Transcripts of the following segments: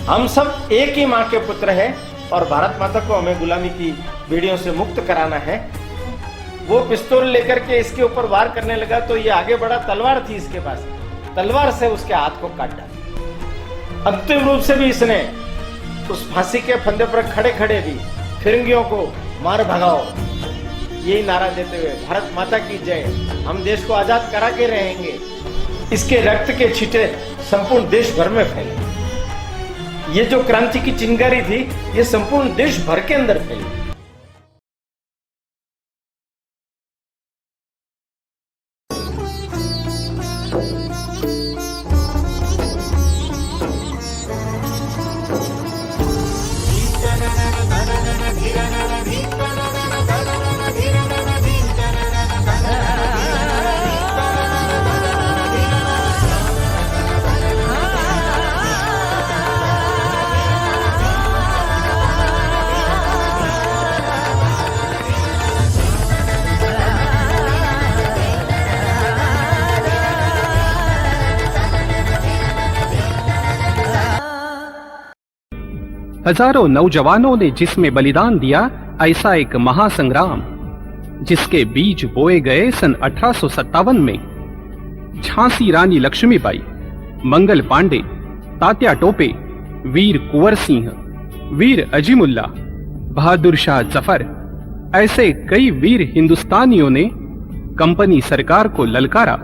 हम सब एक ही माँ के पुत्र हैं और भारत माता को हमें गुलामी की बेड़ियों से मुक्त कराना है। वो पिस्तौल लेकर के इसके ऊपर वार करने लगा तो ये आगे बढ़ा, तलवार थी इसके पास, तलवार से उसके हाथ को काट डाला। अंतिम रूप से भी इसने उस फांसी के फंदे पर खड़े खड़े भी फिरंगियों को मार भगाओ, यही नारा देते हुए भारत माता की जय, हम देश को आजाद करा के रहेंगे। इसके रक्त के छींटे संपूर्ण देश भर में फैले। ये जो क्रांति की चिंगारी थी ये संपूर्ण देश भर के अंदर फैली। हजारों नौजवानों ने जिसमें बलिदान दिया, ऐसा एक महासंग्राम जिसके बीज बोए गए सन 1857 में झांसी रानी लक्ष्मीबाई, मंगल पांडे, तात्या टोपे, वीर कुंवर सिंह, वीर अजीमुल्ला, बहादुर शाह जफर, ऐसे कई वीर हिंदुस्तानियों ने कंपनी सरकार को ललकारा।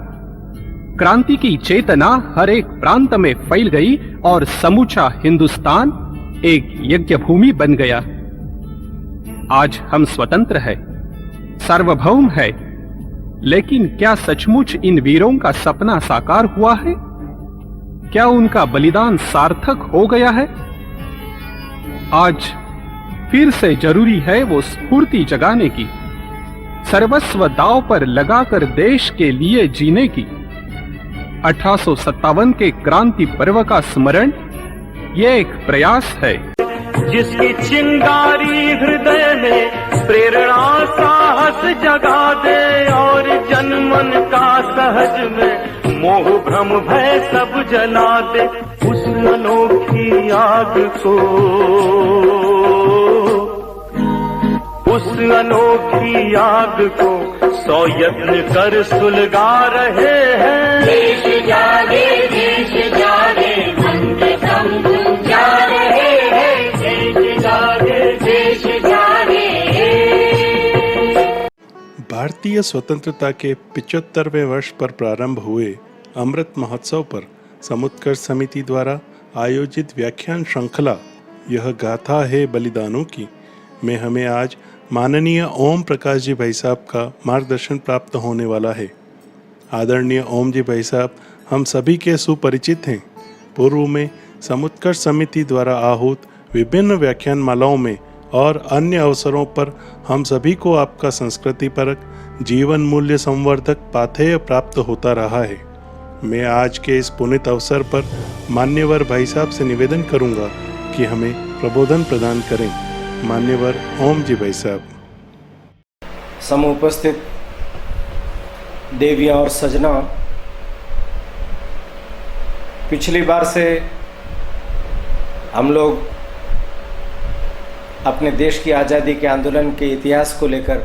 क्रांति की चेतना हर एक प्रांत में फैल गई और समूचा हिंदुस्तान एक यज्ञ भूमि बन गया। आज हम स्वतंत्र है, सार्वभौम है, लेकिन क्या सचमुच इन वीरों का सपना साकार हुआ है? क्या उनका बलिदान सार्थक हो गया है? आज फिर से जरूरी है वो स्फूर्ति जगाने की, सर्वस्व दांव पर लगाकर देश के लिए जीने की। 1857 के क्रांति पर्व का स्मरण ये एक प्रयास है। जिसकी चिंगारी हृदय में प्रेरणा साहस जगा दे और जनमन का सहज में मोह भ्रम भय सब जला दे। उस अनोखी आग को, उस अनोखी आग को 100 यत्न कर सुलगा रहे हैं। देश जागे, देश जागे, वंदे संगम जा रहे हैं। देश जागे, देश जागे। भारतीय स्वतंत्रता के 75वें वर्ष पर प्रारंभ हुए अमृत महोत्सव पर समुत्कर्ष समिति द्वारा आयोजित व्याख्यान श्रृंखला यह गाथा है बलिदानों की में हमें आज माननीय ओम प्रकाश जी भाई साहब का मार्गदर्शन प्राप्त होने वाला है। आदरणीय ओम जी भाई साहब हम सभी के सुपरिचित हैं। पूर्व में समुत्कर्ष समिति द्वारा आहूत विभिन्न व्याख्यान मालाओं में और अन्य अवसरों पर हम सभी को आपका संस्कृति परक जीवन मूल्य संवर्धक पाथेय प्राप्त होता रहा है। मैं आज के इस पुनीत अवसर पर मान्यवर भाई साहब से निवेदन करूंगा कि हमें प्रबोधन प्रदान करें। मान्यवर ओम जी भाई साहब। समुपस्थित देवियां और सजना, पिछली बार से हम लोग अपने देश की आज़ादी के आंदोलन के इतिहास को लेकर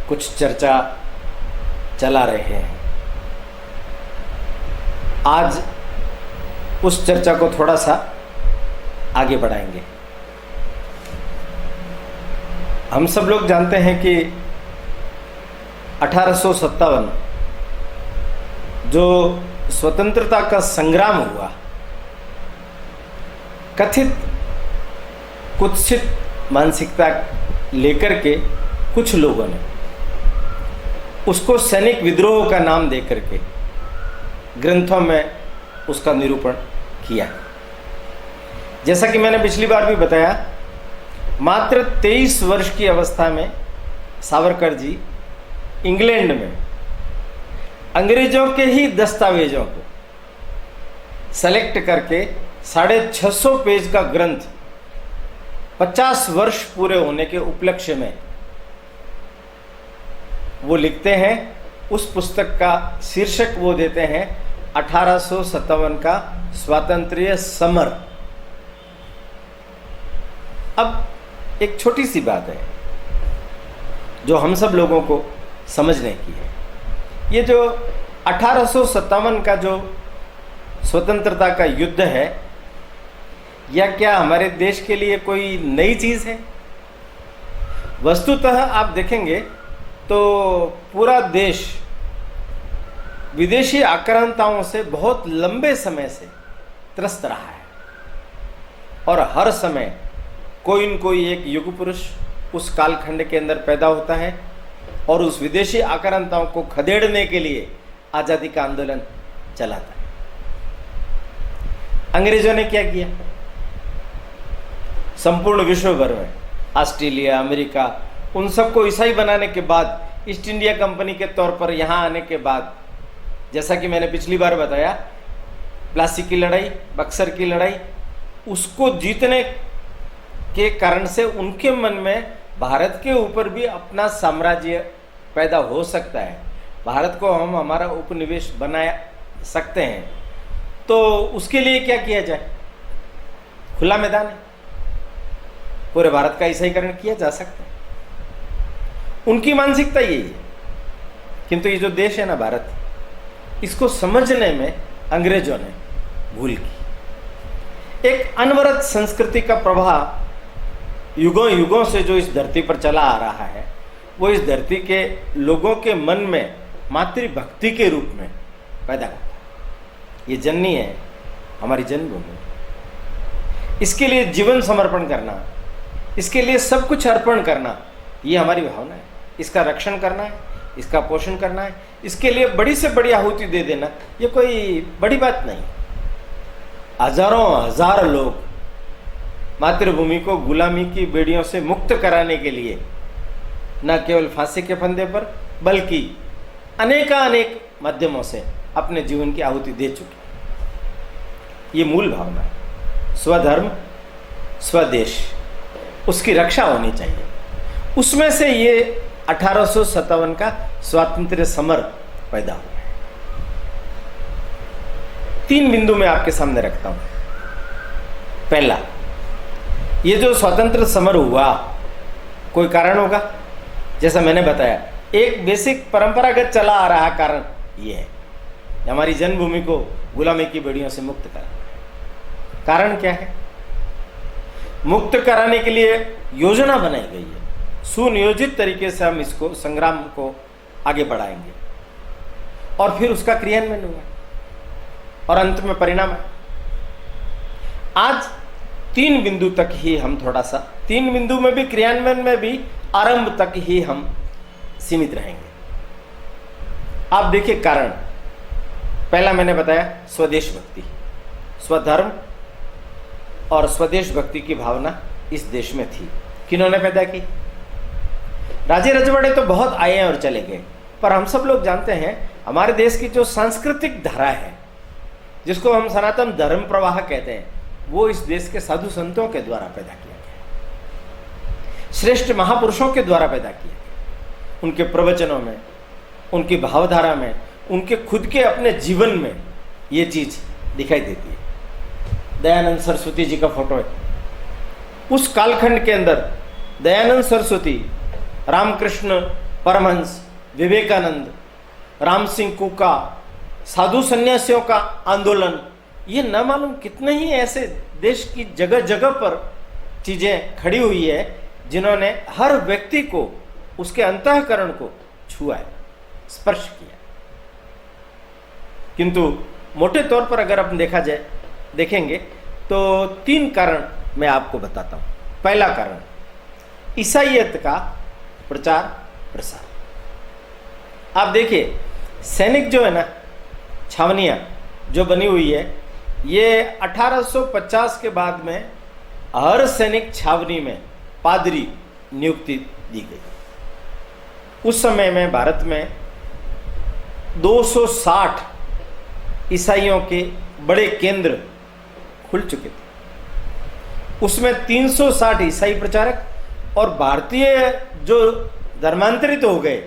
कुछ चर्चा चला रहे हैं। आज उस चर्चा को थोड़ा सा आगे बढ़ाएंगे। हम सब लोग जानते हैं कि 1857 जो स्वतंत्रता का संग्राम हुआ, कथित कुत्सित मानसिकता लेकर के कुछ लोगों ने उसको सैनिक विद्रोह का नाम देकर के ग्रंथों में उसका निरूपण किया। जैसा कि मैंने पिछली बार भी बताया, मात्र 23 वर्ष की अवस्था में सावरकर जी इंग्लैंड में अंग्रेजों के ही दस्तावेजों को सेलेक्ट करके 650 पेज का ग्रंथ 50 वर्ष पूरे होने के उपलक्ष्य में वो लिखते हैं। उस पुस्तक का शीर्षक वो देते हैं 1857 का स्वातंत्र्य समर। अब एक छोटी सी बात है जो हम सब लोगों को समझने की है। ये जो 1857 का जो स्वतंत्रता का युद्ध है, यह क्या हमारे देश के लिए कोई नई चीज़ है? वस्तुतः आप देखेंगे तो पूरा देश विदेशी आक्रांताओं से बहुत लंबे समय से त्रस्त रहा है और हर समय कोई न कोई एक युग पुरुष उस कालखंड के अंदर पैदा होता है और उस विदेशी आक्रांताओं को खदेड़ने के लिए आज़ादी का आंदोलन चलाता है। अंग्रेजों ने क्या किया? संपूर्ण विश्व भर में ऑस्ट्रेलिया, अमेरिका, उन सबको ईसाई बनाने के बाद, ईस्ट इंडिया कंपनी के तौर पर यहाँ आने के बाद, जैसा कि मैंने पिछली बार बताया, प्लासी की लड़ाई, बक्सर की लड़ाई, उसको जीतने के कारण से उनके मन में भारत के ऊपर भी अपना साम्राज्य पैदा हो सकता है, भारत को हम हमारा उपनिवेश बना सकते हैं। तो उसके लिए क्या किया जाए? खुला मैदान है, पूरे भारत का ईसाईकरण किया जा सकता है। उनकी मानसिकता यही है। किंतु ये जो देश है ना भारत, इसको समझने में अंग्रेजों ने भूल की। एक अनवरत संस्कृति का प्रभाव युगों युगों से जो इस धरती पर चला आ रहा है, वो इस धरती के लोगों के मन में मातृभक्ति के रूप में पैदा होता है। ये जननी है हमारी जन्मभूमि, इसके लिए जीवन समर्पण करना, इसके लिए सब कुछ अर्पण करना, ये हमारी भावना है। इसका रक्षण करना है, इसका पोषण करना है, इसके लिए बड़ी से बड़ी आहुति दे देना, ये कोई बड़ी बात नहीं। हजारों हजार लोग मातृभूमि को गुलामी की बेड़ियों से मुक्त कराने के लिए न केवल फांसी के फंदे पर बल्कि अनेकानेक माध्यमों से अपने जीवन की आहुति दे चुके। ये मूल भावना है। स्वधर्म, स्वदेश, उसकी रक्षा होनी चाहिए। उसमें से ये 1857 का स्वातंत्र्य समर पैदा हुआ है। 3 बिंदु मैं आपके सामने रखता हूं। पहला, ये जो स्वतंत्र समर हुआ, कोई कारण होगा। जैसा मैंने बताया, एक बेसिक परंपरागत चला आ रहा कारण ये है, हमारी जन्मभूमि को गुलामी की बेड़ियों से मुक्त कराना। कारण क्या है? मुक्त कराने के लिए योजना बनाई गई है। सुनियोजित तरीके से हम इसको संग्राम को आगे बढ़ाएंगे और फिर उसका क्रियान्वयन हुआ और अंत में परिणाम है। आज 3 बिंदु तक ही हम थोड़ा सा, 3 बिंदु में भी, क्रियान्वयन में भी, आरंभ तक ही हम सीमित रहेंगे। आप देखिए कारण। पहला मैंने बताया स्वदेश भक्ति, स्वधर्म और स्वदेश भक्ति की भावना इस देश में थी। किन्होंने पैदा की? राजे रजवाड़े तो बहुत आए और चले गए, पर हम सब लोग जानते हैं हमारे देश की जो सांस्कृतिक धारा है, जिसको हम सनातन धर्म प्रवाह कहते हैं, वो इस देश के साधु संतों के द्वारा पैदा किया गया, श्रेष्ठ महापुरुषों के द्वारा पैदा किया गया। उनके प्रवचनों में, उनकी भावधारा में, उनके खुद के अपने जीवन में ये चीज दिखाई देती है। दयानंद सरस्वती जी का फोटो है। उस कालखंड के अंदर दयानंद सरस्वती, रामकृष्ण परमहंस, विवेकानंद, राम सिंह कुका, साधु सन्यासियों का आंदोलन, ये न मालूम कितने ही ऐसे देश की जगह जगह पर चीजें खड़ी हुई है जिन्होंने हर व्यक्ति को, उसके अंतःकरण को छुआ है, स्पर्श किया। किंतु मोटे तौर पर अगर अपन देखेंगे तो 3 कारण मैं आपको बताता हूं। पहला कारण, ईसाईयत का प्रचार प्रसार। आप देखिए, सैनिक जो है ना, छावनियां जो बनी हुई है, ये 1850 के बाद में हर सैनिक छावनी में पादरी नियुक्ति दी गई। उस समय में भारत में 260 ईसाइयों के बड़े केंद्र खुल चुके थे। उसमें 360 ईसाई प्रचारक और भारतीय जो धर्मांतरित हो गए,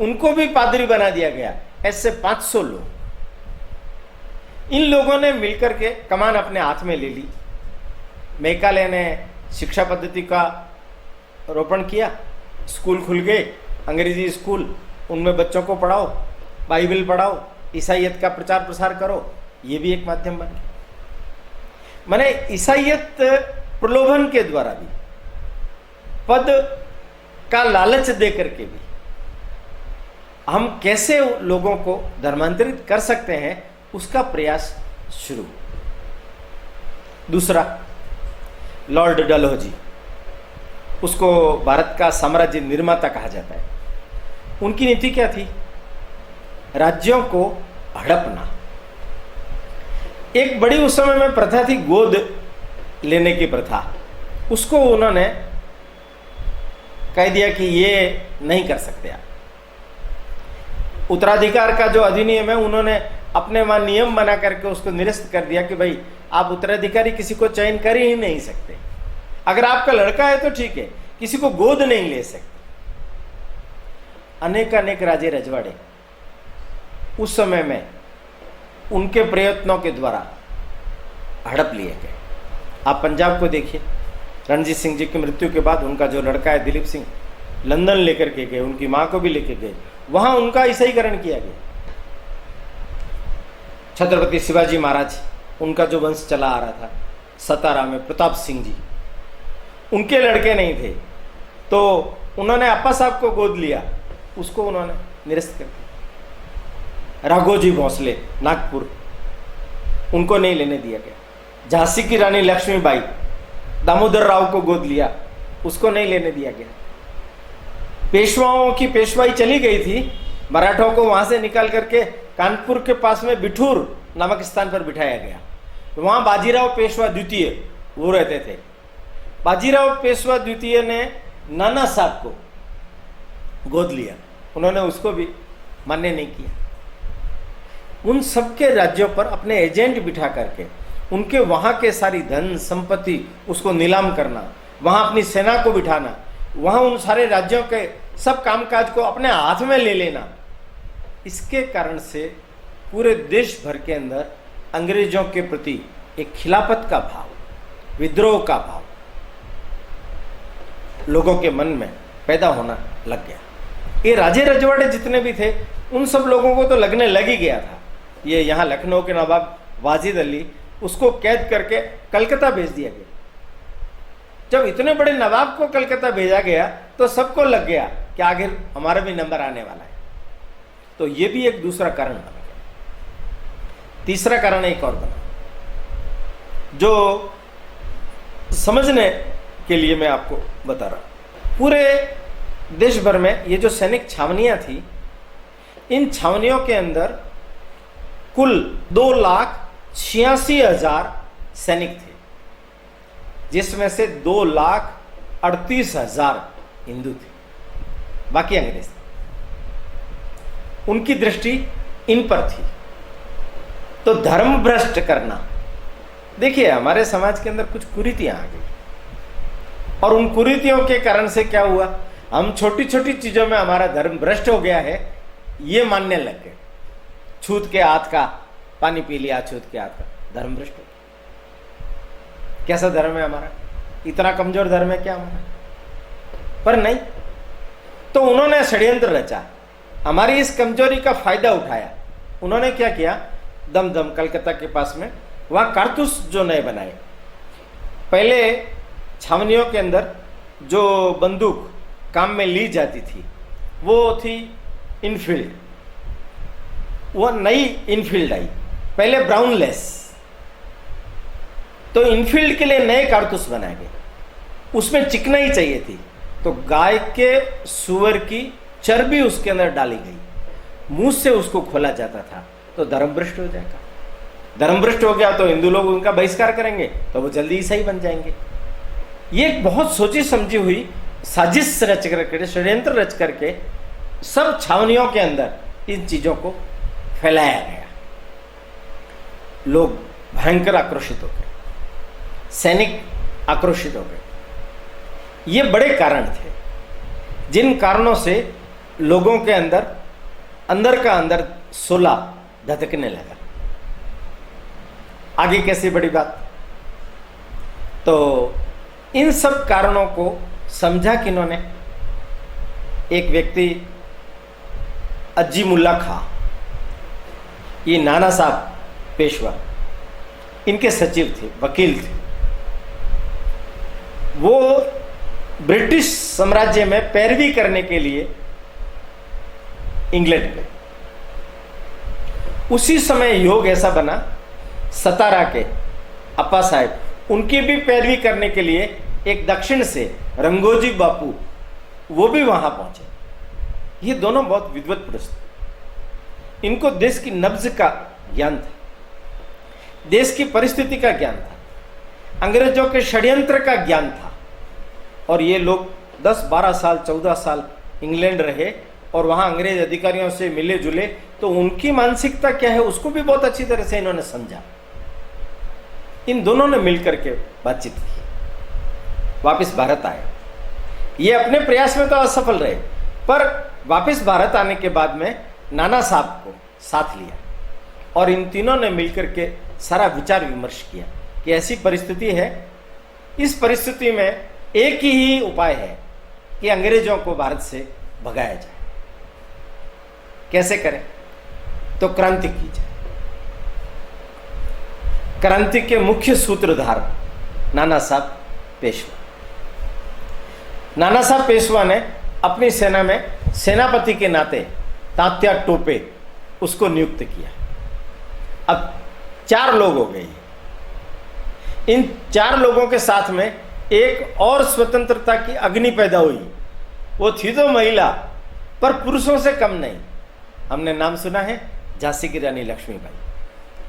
उनको भी पादरी बना दिया गया। ऐसे 500 लोग इन लोगों ने मिलकर के कमान अपने हाथ में ले ली। मेकाले ने शिक्षा पद्धति का रोपण किया, स्कूल खुल गए, अंग्रेजी स्कूल, उनमें बच्चों को पढ़ाओ, बाइबल पढ़ाओ, ईसाइयत का प्रचार प्रसार करो, ये भी एक माध्यम बन गया। माने ईसाइयत प्रलोभन के द्वारा भी, पद का लालच दे करके भी हम कैसे लोगों को धर्मांतरित कर सकते हैं, उसका प्रयास शुरू। दूसरा, लॉर्ड डलहौजी, उसको भारत का साम्राज्य निर्माता कहा जाता है। उनकी नीति क्या थी? राज्यों को हड़पना। एक बड़ी उस समय में प्रथा थी गोद लेने की प्रथा, उसको उन्होंने कह दिया कि ये नहीं कर सकते आप। उत्तराधिकार का जो अधिनियम है, उन्होंने अपने वहां नियम बना करके उसको निरस्त कर दिया कि भाई आप उत्तराधिकारी किसी को चयन कर ही नहीं सकते। अगर आपका लड़का है तो ठीक है, किसी को गोद नहीं ले सकते। अनेक राजे रजवाड़े उस समय में उनके प्रयत्नों के द्वारा हड़प लिए गए। आप पंजाब को देखिए, रणजीत सिंह जी की मृत्यु के बाद उनका जो लड़का है दिलीप सिंह, लंदन लेकर के गए, उनकी मां को भी लेकर गए, वहां उनका ईसाईकरण किया गया। छत्रपति शिवाजी महाराज, उनका जो वंश चला आ रहा था, सतारा में प्रताप सिंह जी, उनके लड़के नहीं थे तो उन्होंने अप्पा साहब को गोद लिया, उसको उन्होंने निरस्त कर दिया। राघोजी भोसले नागपुर, उनको नहीं लेने दिया गया। झांसी की रानी लक्ष्मीबाई, दामोदर राव को गोद लिया, उसको नहीं लेने दिया गया। पेशवाओं की पेशवाई चली गई थी, मराठों को वहां से निकाल करके कानपुर के पास में बिठूर नामक स्थान पर बिठाया गया। वहां बाजीराव पेशवा द्वितीय वो रहते थे। बाजीराव पेशवा द्वितीय ने नाना साहब को गोद लिया, उन्होंने उसको भी मान्य नहीं किया। उन सबके राज्यों पर अपने एजेंट बिठा करके उनके वहां के सारी धन संपत्ति उसको नीलाम करना, वहां अपनी सेना को बिठाना, वहां उन सारे राज्यों के सब कामकाज को अपने हाथ में ले लेना, इसके कारण से पूरे देश भर के अंदर अंग्रेजों के प्रति एक खिलाफत का भाव, विद्रोह का भाव लोगों के मन में पैदा होना लग गया। ये राजे रजवाड़े जितने भी थे, उन सब लोगों को तो लगने लग ही गया था। ये यहाँ लखनऊ के नवाब वाजिद अली, उसको कैद करके कलकत्ता भेज दिया गया। जब इतने बड़े नवाब को कलकत्ता भेजा गया तो सबको लग गया कि आखिर हमारा भी नंबर आने वाला है। तो ये भी एक दूसरा कारण बन गया। तीसरा कारण एक और बना, जो समझने के लिए मैं आपको बता रहा हूं। पूरे देश भर में ये जो सैनिक छावनियां थी, इन छावनियों के अंदर कुल 2,86,000 सैनिक थे, जिसमें से 2,38,000 हिंदू थे, बाकी अंग्रेज थे। उनकी दृष्टि इन पर थी। तो धर्म भ्रष्ट करना, देखिए हमारे समाज के अंदर कुछ कुरीतियां आ गई, और उन कुरीतियों के कारण से क्या हुआ, हम छोटी छोटी चीजों में हमारा धर्म भ्रष्ट हो गया है, ये मानने लग गए। छूत के हाथ का पानी पी लिया, छूत के हाथ का, धर्म भ्रष्ट हो गया। कैसा धर्म है हमारा? इतना कमजोर धर्म है क्या हमारा? पर नहीं, तो उन्होंने षड्यंत्र रचा, हमारी इस कमजोरी का फायदा उठाया। उन्होंने क्या किया, दमदम कलकत्ता के पास में वहां कारतूस जो नए बनाए। पहले छावनियों के अंदर जो बंदूक काम में ली जाती थी वो थी इनफील्ड, वो नई इनफील्ड आई, पहले ब्राउन लेस। तो इनफील्ड के लिए नए कारतूस बनाए गए, उसमें चिकनाई चाहिए थी, तो गाय के सुअर की चर्बी उसके अंदर डाली गई, मुंह से उसको खोला जाता था। तो धर्म भ्रष्ट हो जाएगा, धर्म भ्रष्ट हो गया तो हिंदू लोग उनका बहिष्कार करेंगे, तो वो जल्दी ईसाई बन जाएंगे। ये एक बहुत सोची समझी हुई साजिश रच करके, षड्यंत्र रच करके सब छावनियों के अंदर इन चीजों को फैलाया गया। लोग भयंकर आक्रोशित हो गए, सैनिक आक्रोशित हो गए। ये बड़े कारण थे जिन कारणों से लोगों के अंदर का अंदर सोला धधकने लगा। आगे कैसे बड़ी बात। तो इन सब कारणों को समझा किन्होंने? एक व्यक्ति अजीमुल्ला खां, ये नाना साहब पेशवा, इनके सचिव थे, वकील थे। वो ब्रिटिश साम्राज्य में पैरवी करने के लिए इंग्लैंड गए। उसी समय योग ऐसा बना, सतारा के अप्पा साहब, उनकी भी पैरवी करने के लिए एक दक्षिण से रंगोजी बापू, वो भी वहां पहुंचे। ये दोनों बहुत विद्वत पुरुष थे। इनको देश की नब्ज का ज्ञान था, देश की परिस्थिति का ज्ञान था, अंग्रेजों के षड्यंत्र का ज्ञान था। और ये लोग 10-12 साल 14 साल इंग्लैंड रहे और वहां अंग्रेज अधिकारियों से मिले जुले, तो उनकी मानसिकता क्या है उसको भी बहुत अच्छी तरह से इन्होंने समझा। इन दोनों ने मिलकर के बातचीत की, वापस भारत आए। ये अपने प्रयास में तो असफल रहे, पर वापस भारत आने के बाद में नाना साहब को साथ लिया और इन तीनों ने मिलकर के सारा विचार विमर्श किया कि ऐसी परिस्थिति है, इस परिस्थिति में एक ही उपाय है कि अंग्रेजों को भारत से भगाया जाए। कैसे करें? तो क्रांति की जाए। क्रांति के मुख्य सूत्रधार नाना साहब पेशवा। नाना साहब पेशवा ने अपनी सेना में सेनापति के नाते तात्या टोपे उसको नियुक्त किया। अब 4 लोग हो गए। इन 4 लोगों के साथ में एक और स्वतंत्रता की अग्नि पैदा हुई। वो थी तो महिला, पर पुरुषों से कम नहीं। हमने नाम सुना है झांसी की रानी लक्ष्मीबाई,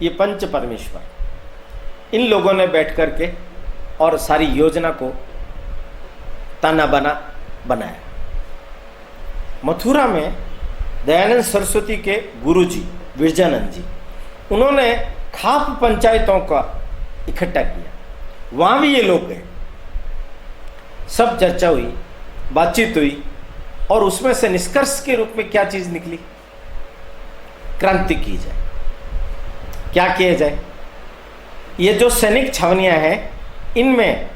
ये पंच परमेश्वर। इन लोगों ने बैठ करके और सारी योजना को ताना बाना बनाया। मथुरा में दयानंद सरस्वती के गुरुजी विरजानंद जी, उन्होंने खाप पंचायतों का इकट्ठा किया। वहां भी ये लोग गए, सब चर्चा हुई, बातचीत हुई और उसमें से निष्कर्ष के रूप में क्या चीज निकली? क्रांति की जाए। क्या किया जाए? ये जो सैनिक छावनियां हैं, इनमें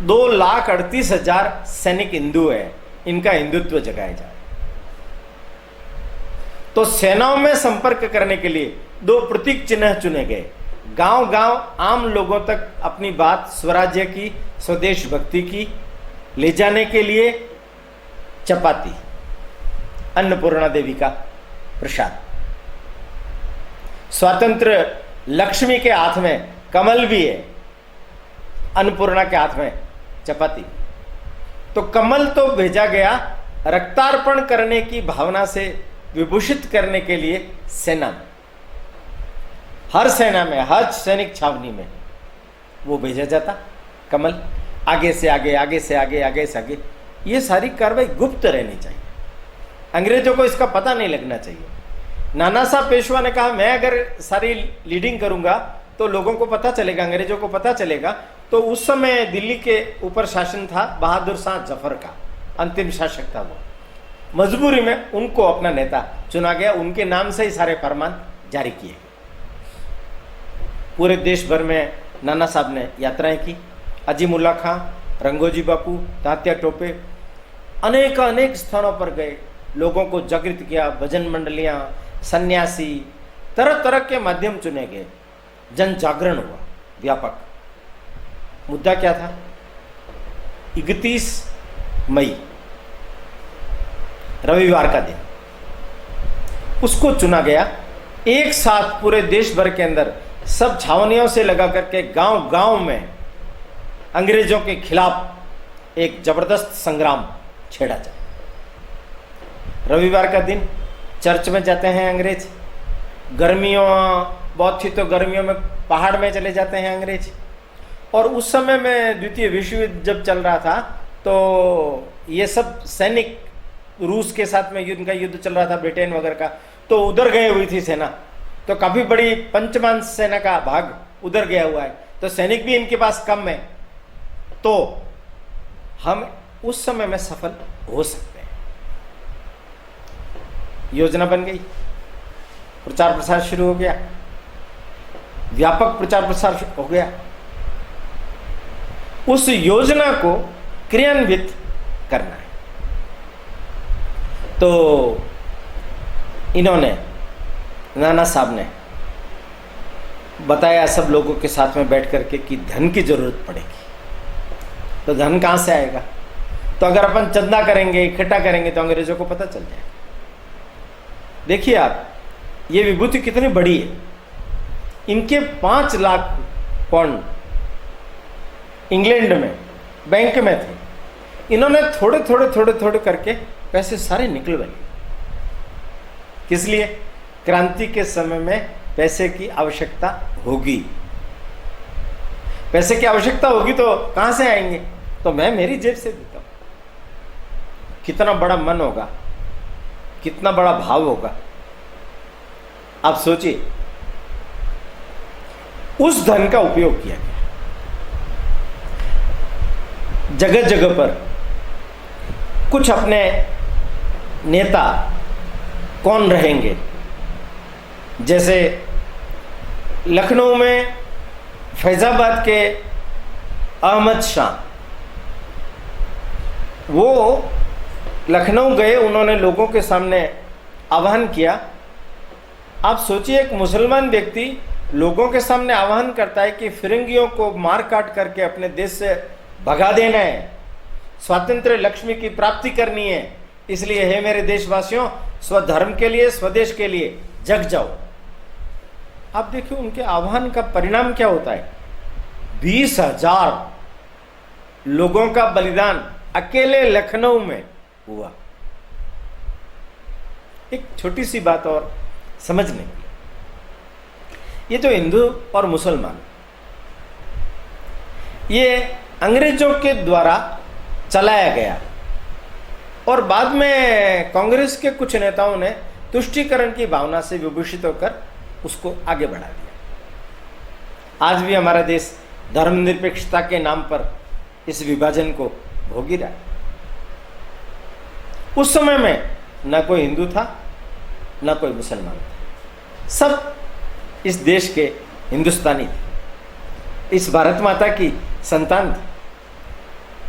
2,38,000 सैनिक हिंदू है, इनका हिंदुत्व जगाया जाए। तो सेनाओं में संपर्क करने के लिए 2 प्रतीक चिन्ह चुने गए। गांव गांव आम लोगों तक अपनी बात स्वराज्य की, स्वदेश भक्ति की ले जाने के लिए चपाती, अन्नपूर्णा देवी का प्रसाद। स्वतंत्र लक्ष्मी के हाथ में कमल भी है, अन्नपूर्णा के हाथ में चपाती। तो कमल तो भेजा गया रक्तार्पण करने की भावना से विभूषित करने के लिए सेना में, हर सेना में, हर सैनिक छावनी में वो भेजा जाता कमल। आगे से आगे, आगे से आगे, आगे से आगे। ये सारी कार्रवाई गुप्त रहनी चाहिए, अंग्रेजों को इसका पता नहीं लगना चाहिए। नाना साहब पेशवा ने कहा, मैं अगर सारी लीडिंग करूंगा तो लोगों को पता चलेगा, अंग्रेजों को पता चलेगा। तो उस समय दिल्ली के ऊपर शासन था बहादुर शाह जफर का, अंतिम शासक था वो। मजबूरी में उनको अपना नेता चुना गया, उनके नाम से ही सारे फरमान जारी किए गए। पूरे देश भर में नाना साहब ने यात्राएं की। अजीमुल्ला खां, रंगोजी बापू, तात्या टोपे अनेक स्थानों पर गए, लोगों को जागृत किया। भजन मंडलियां, सन्यासी, तरह तरह के माध्यम चुने गए। जन जागरण हुआ व्यापक। मुद्दा क्या था? 31 मई रविवार का दिन, उसको चुना गया। एक साथ पूरे देश भर के अंदर सब छावनियों से लगा करके गांव गांव में अंग्रेजों के खिलाफ एक जबरदस्त संग्राम छेड़ा जाए। रविवार का दिन चर्च में जाते हैं अंग्रेज, गर्मियों बहुत थी तो गर्मियों में पहाड़ में चले जाते हैं अंग्रेज। और उस समय में द्वितीय विश्व युद्ध जब चल रहा था तो ये सब सैनिक रूस के साथ में उनका युद्ध चल रहा था, ब्रिटेन वगैरह का, तो उधर गए हुई थी सेना। तो काफी बड़ी पंचमांश सेना का भाग उधर गया हुआ है, तो सैनिक भी इनके पास कम है, तो हम उस समय में सफल हो सकते हैं। योजना बन गई, प्रचार प्रसार शुरू हो गया। व्यापक प्रचार प्रसार हो गया। उस योजना को क्रियान्वित करना है। तो इन्होंने, नाना साहब ने बताया सब लोगों के साथ में बैठ करके कि धन की जरूरत पड़ेगी। तो धन कहां से आएगा? तो अगर अपन चंदा करेंगे, इकट्ठा करेंगे, तो अंग्रेजों को पता चल जाएगा। देखिए आप, ये विभूति कितनी बड़ी है। इनके 5 लाख पाउंड इंग्लैंड में बैंक में थे। इन्होंने थोड़े थोड़े करके पैसे सारे निकलवाए। किस लिए? क्रांति के समय में पैसे की आवश्यकता होगी। पैसे की आवश्यकता होगी तो कहां से आएंगे? तो मैं मेरी जेब से देता हूं। कितना बड़ा मन होगा, कितना बड़ा भाव होगा। आप सोचिए, उस धन का उपयोग किया गया। जगह जगह पर कुछ अपने नेता कौन रहेंगे, जैसे लखनऊ में फैजाबाद के अहमद शाह, वो लखनऊ गए, उन्होंने लोगों के सामने आह्वान किया। आप सोचिए, एक मुसलमान व्यक्ति लोगों के सामने आह्वान करता है कि फिरंगियों को मार काट करके अपने देश से भगा देना है, स्वातंत्र्य लक्ष्मी की प्राप्ति करनी है, इसलिए हे मेरे देशवासियों, स्वधर्म के लिए, स्वदेश के लिए जग जाओ। आप देखिए उनके आह्वान का परिणाम क्या होता है। 20,000 लोगों का बलिदान अकेले लखनऊ में हुआ। एक छोटी सी बात और समझने की, ये जो हिंदू और मुसलमान, ये अंग्रेजों के द्वारा चलाया गया और बाद में कांग्रेस के कुछ नेताओं ने तुष्टीकरण की भावना से विभूषित होकर उसको आगे बढ़ा दिया। आज भी हमारा देश धर्मनिरपेक्षता के नाम पर इस विभाजन को भोग ही रहा है। उस समय में न कोई हिंदू था, न कोई मुसलमान था, सब इस देश के हिंदुस्तानी थे, इस भारत माता की संतान थे।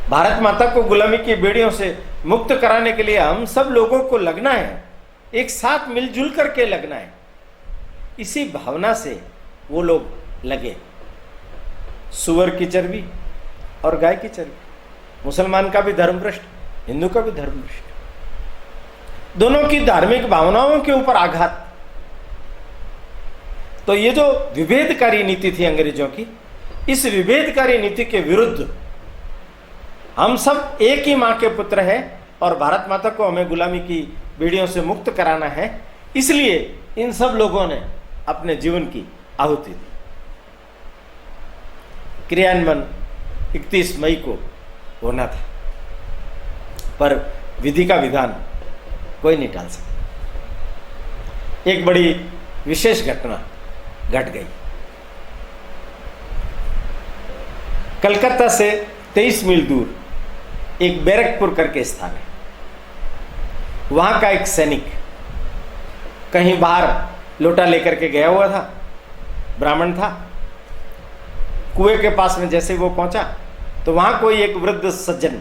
भारत माता को गुलामी की बेड़ियों से मुक्त कराने के लिए हम सब लोगों को लगना है, एक साथ मिलजुल करके लगना है। इसी भावना से वो लोग लगे। सुअर की चर्बी और गाय की चर्बी, मुसलमान का भी धर्म भ्रष्ट, हिंदू का भी धर्म भ्रष्ट, दोनों की धार्मिक भावनाओं के ऊपर आघात। तो ये जो विभेदकारी नीति थी अंग्रेजों की, इस विभेदकारी नीति के विरुद्ध हम सब एक ही मां के पुत्र हैं और भारत माता को हमें गुलामी की बेड़ियों से मुक्त कराना है, इसलिए इन सब लोगों ने अपने जीवन की आहुति दी। क्रियान्वयन 31 मई को होना था, पर विधि का विधान कोई नहीं टाल सकता। एक बड़ी विशेष घटना घट गई। कलकत्ता से 23 मील दूर एक बैरकपुर करके स्थान है। वहां का एक सैनिक कहीं बाहर लोटा लेकर के गया हुआ था, ब्राह्मण था। कुएं के पास में जैसे वो पहुंचा तो वहां कोई एक वृद्ध सज्जन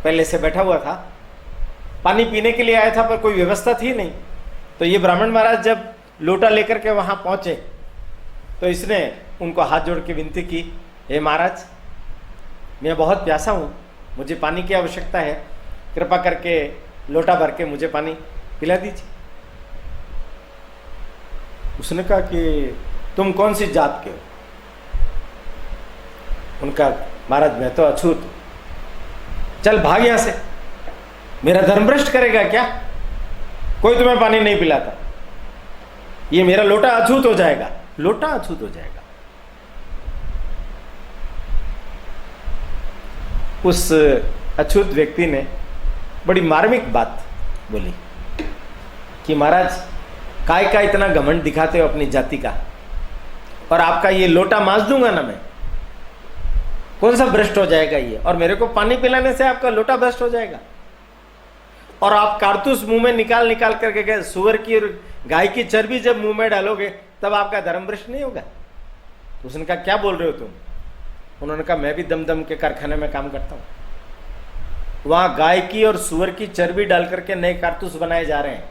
पहले से बैठा हुआ था, पानी पीने के लिए आया था, पर कोई व्यवस्था थी नहीं। तो ये ब्राह्मण महाराज जब लोटा लेकर के वहां पहुंचे तो इसने उनको हाथ जोड़ के विनती की, हे महाराज, मैं बहुत प्यासा हूं, मुझे पानी की आवश्यकता है, कृपा करके लोटा भर के मुझे पानी पिला दीजिए। उसने कहा कि तुम कौन सी जात के हो? उनका, महाराज मैं तो अछूत हूं। चल भाग यहां से, मेरा धर्म भ्रष्ट करेगा क्या? कोई तुम्हें पानी नहीं पिलाता, ये मेरा लोटा अछूत हो जाएगा, लोटा अछूत हो जाएगा। उस अछूत व्यक्ति ने बड़ी मार्मिक बात बोली कि महाराज, काय का इतना घमंड दिखाते हो अपनी जाति का, और आपका ये लोटा मांज दूंगा ना मैं, कौन सा भ्रष्ट हो जाएगा ये? और मेरे को पानी पिलाने से आपका लोटा भ्रष्ट हो जाएगा? और आप कारतूस मुंह में निकाल निकाल करके गए, सुअर की और गाय की चर्बी जब मुंह में डालोगे तब आपका धर्म भ्रष्ट नहीं होगा? तो उसने कहा क्या बोल रहे हो तुम? उन्होंने कहा मैं भी दमदम के कारखाने में काम करता हूँ, वहां गाय की और सुअर की चर्बी डाल करके नए कारतूस बनाए जा रहे हैं।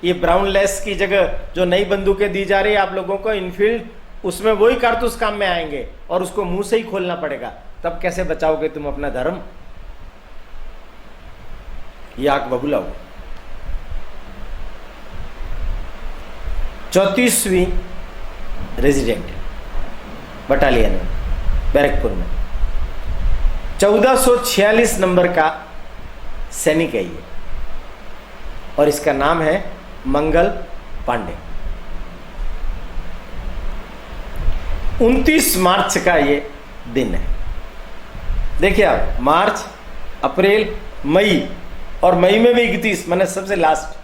ये ब्राउन लेस की जगह जो नई बंदूकें दी जा रही है आप लोगों को इनफील्ड, उसमें वही कारतूस काम में आएंगे और उसको मुंह से ही खोलना पड़ेगा, तब कैसे बचाओगे तुम अपना धर्म? ये आग बबूला हो। 34वीं रेजिडेंट बटालियन में बैरकपुर में 1446 नंबर का सैनिक है ये, और इसका नाम है मंगल पांडे। 29 मार्च का ये दिन है। देखिए आप, मार्च, अप्रैल, मई, और मई में भी 31, मैंने सबसे लास्ट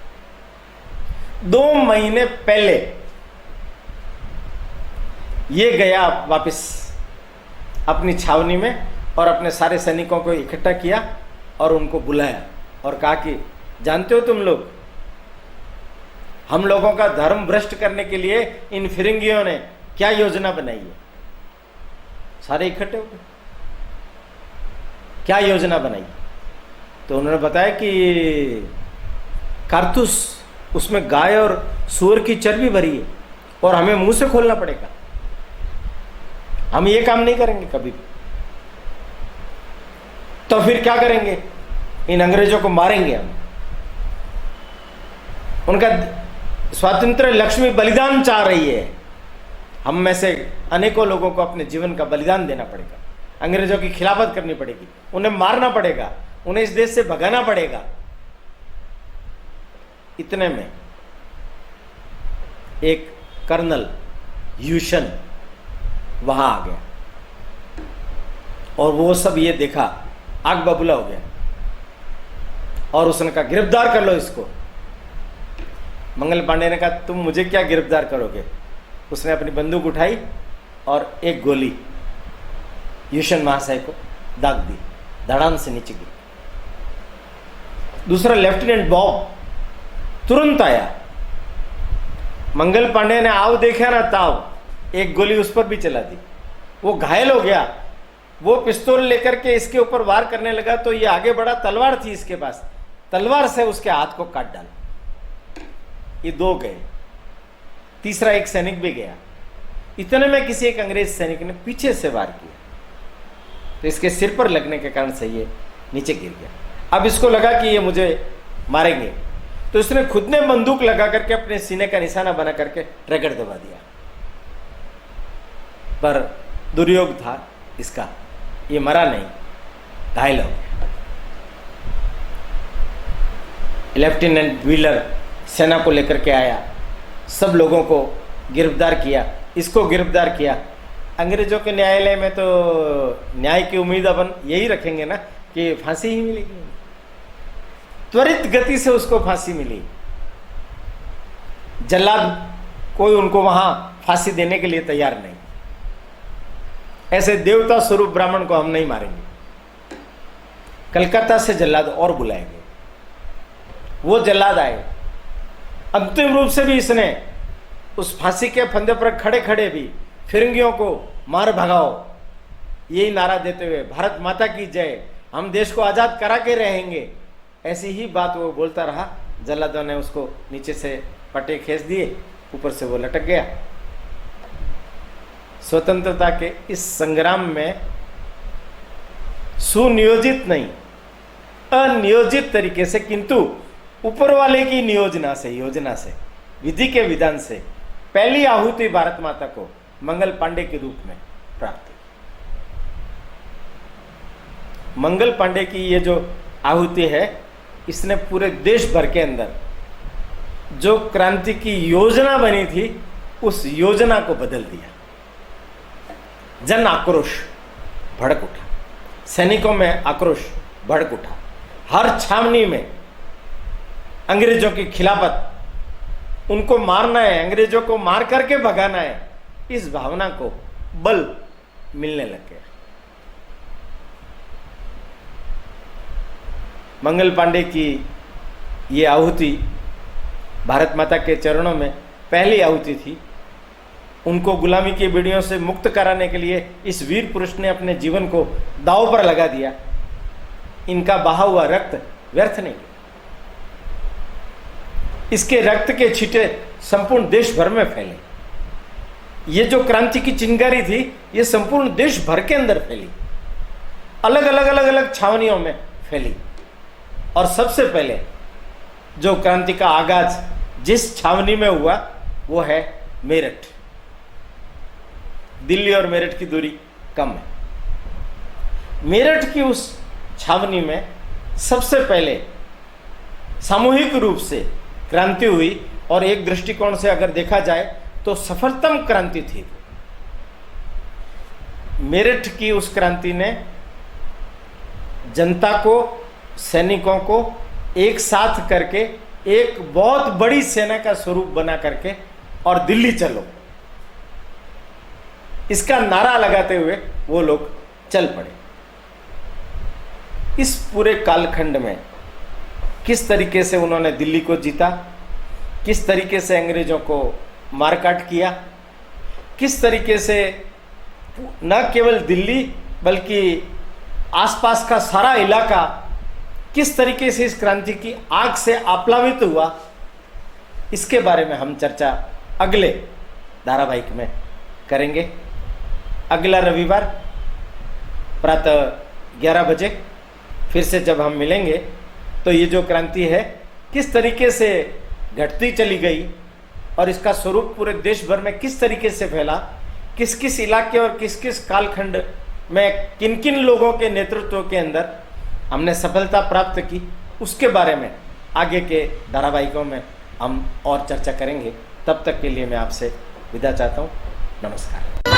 2 महीने पहले ये गया वापस अपनी छावनी में और अपने सारे सैनिकों को इकट्ठा किया और उनको बुलाया और कहा कि जानते हो तुम लोग, हम लोगों का धर्म भ्रष्ट करने के लिए इन फिरंगियों ने क्या योजना बनाई है? सारे इकट्ठे हो गए, क्या योजना बनाई? तो उन्होंने बताया कि कारतूस, उसमें गाय और सूअर की चर्बी भरी है और हमें मुंह से खोलना पड़ेगा, हम ये काम नहीं करेंगे कभी भी। तो फिर क्या करेंगे? इन अंग्रेजों को मारेंगे हम। उनका स्वातंत्र लक्ष्मी बलिदान चाह रही है, हम में से अनेकों लोगों को अपने जीवन का बलिदान देना पड़ेगा, अंग्रेजों की खिलाफत करनी पड़ेगी, उन्हें मारना पड़ेगा, उन्हें इस देश से भगाना पड़ेगा। इतने में एक कर्नल यूशन वहां आ गया और वो सब ये देखा, आग बबूला हो गया और उसने कहा गिरफ्तार कर लो इसको। मंगल पांडे ने कहा तुम मुझे क्या गिरफ्तार करोगे? उसने अपनी बंदूक उठाई और एक गोली यूशन महाशय को दाग दी, धड़ाम से नीचे गिरी। दूसरा लेफ्टिनेंट बॉब तुरंत आया, मंगल पांडे ने आओ देखा ना ताव, एक गोली उस पर भी चला दी, वो घायल हो गया। वो पिस्तौल लेकर के इसके ऊपर वार करने लगा तो ये आगे बढ़ा, तलवार थी इसके पास, तलवार से उसके हाथ को काट डाला। ये 2 गए, तीसरा एक सैनिक भी गया। इतने में किसी एक अंग्रेज सैनिक ने पीछे से वार किया तो इसके सिर पर लगने के कारण से ये नीचे गिर गया। अब इसको लगा कि ये मुझे मारेंगे तो इसने खुद ने बंदूक लगा करके अपने सीने का निशाना बना करके ट्रिगर दबा दिया, पर दुर्योग था इसका, ये मरा नहीं, घायल हो गया। लेफ्टिनेंट व्हीलर सेना को लेकर के आया, सब लोगों को गिरफ्तार किया, इसको गिरफ्तार किया। अंग्रेजों के न्यायालय में तो न्याय की उम्मीद अपन यही रखेंगे ना कि फांसी ही मिलेगी। त्वरित गति से उसको फांसी मिली। जल्लाद कोई उनको वहां फांसी देने के लिए तैयार नहीं। ऐसे देवता स्वरूप ब्राह्मण को हम नहीं मारेंगे। कलकत्ता से जल्लाद और बुलाए गए, वो जल्लाद आए। अंतिम रूप से भी इसने उस फांसी के फंदे पर खड़े खड़े भी फिरंगियों को मार भगाओ, यही नारा देते हुए भारत माता की जय, हम देश को आजाद करा के रहेंगे, ऐसी ही बात वो बोलता रहा। जल्लादों ने उसको नीचे से पट्टे खींच दिए, ऊपर से वो लटक गया। स्वतंत्रता के इस संग्राम में सुनियोजित नहीं, अनियोजित तरीके से, किंतु ऊपर वाले की योजना से, विधि के विधान से पहली आहुति भारत माता को मंगल पांडे के रूप में प्राप्त हुई। मंगल पांडे की ये जो आहुति है, इसने पूरे देश भर के अंदर जो क्रांति की योजना बनी थी उस योजना को बदल दिया। जन आक्रोश भड़क उठा, सैनिकों में आक्रोश भड़क उठा, हर छावनी में अंग्रेजों की खिलाफत, उनको मारना है, अंग्रेजों को मार करके भगाना है, इस भावना को बल मिलने लग गया। मंगल पांडे की ये आहुति भारत माता के चरणों में पहली आहुति थी। उनको गुलामी की बेड़ियों से मुक्त कराने के लिए इस वीर पुरुष ने अपने जीवन को दांव पर लगा दिया। इनका बहा हुआ रक्त व्यर्थ नहीं गया। इसके रक्त के छींटे संपूर्ण देश भर में फैले। ये जो क्रांति की चिंगारी थी, ये संपूर्ण देश भर के अंदर फैली, अलग अलग छावनियों में फैली। और सबसे पहले जो क्रांति का आगाज जिस छावनी में हुआ वो है मेरठ। दिल्ली और मेरठ की दूरी कम है। मेरठ की उस छावनी में सबसे पहले सामूहिक रूप से क्रांति हुई, और एक दृष्टिकोण से अगर देखा जाए तो सफलतम क्रांति थी। मेरठ की उस क्रांति ने जनता को, सैनिकों को एक साथ करके एक बहुत बड़ी सेना का स्वरूप बना करके और दिल्ली चलो, इसका नारा लगाते हुए वो लोग चल पड़े। इस पूरे कालखंड में किस तरीके से उन्होंने दिल्ली को जीता, किस तरीके से अंग्रेजों को मारकाट किया, किस तरीके से न केवल दिल्ली बल्कि आसपास का सारा इलाका किस तरीके से इस क्रांति की आग से आप्लावित हुआ, इसके बारे में हम चर्चा अगले धारावाहिक में करेंगे। अगला रविवार प्रातः 11 बजे फिर से जब हम मिलेंगे तो ये जो क्रांति है किस तरीके से घटती चली गई और इसका स्वरूप पूरे देश भर में किस तरीके से फैला, किस किस इलाके और किस किस कालखंड में किन किन लोगों के नेतृत्व के अंदर हमने सफलता प्राप्त की, उसके बारे में आगे के धारावाहिकों में हम और चर्चा करेंगे। तब तक के लिए मैं आपसे विदा चाहता हूँ। नमस्कार।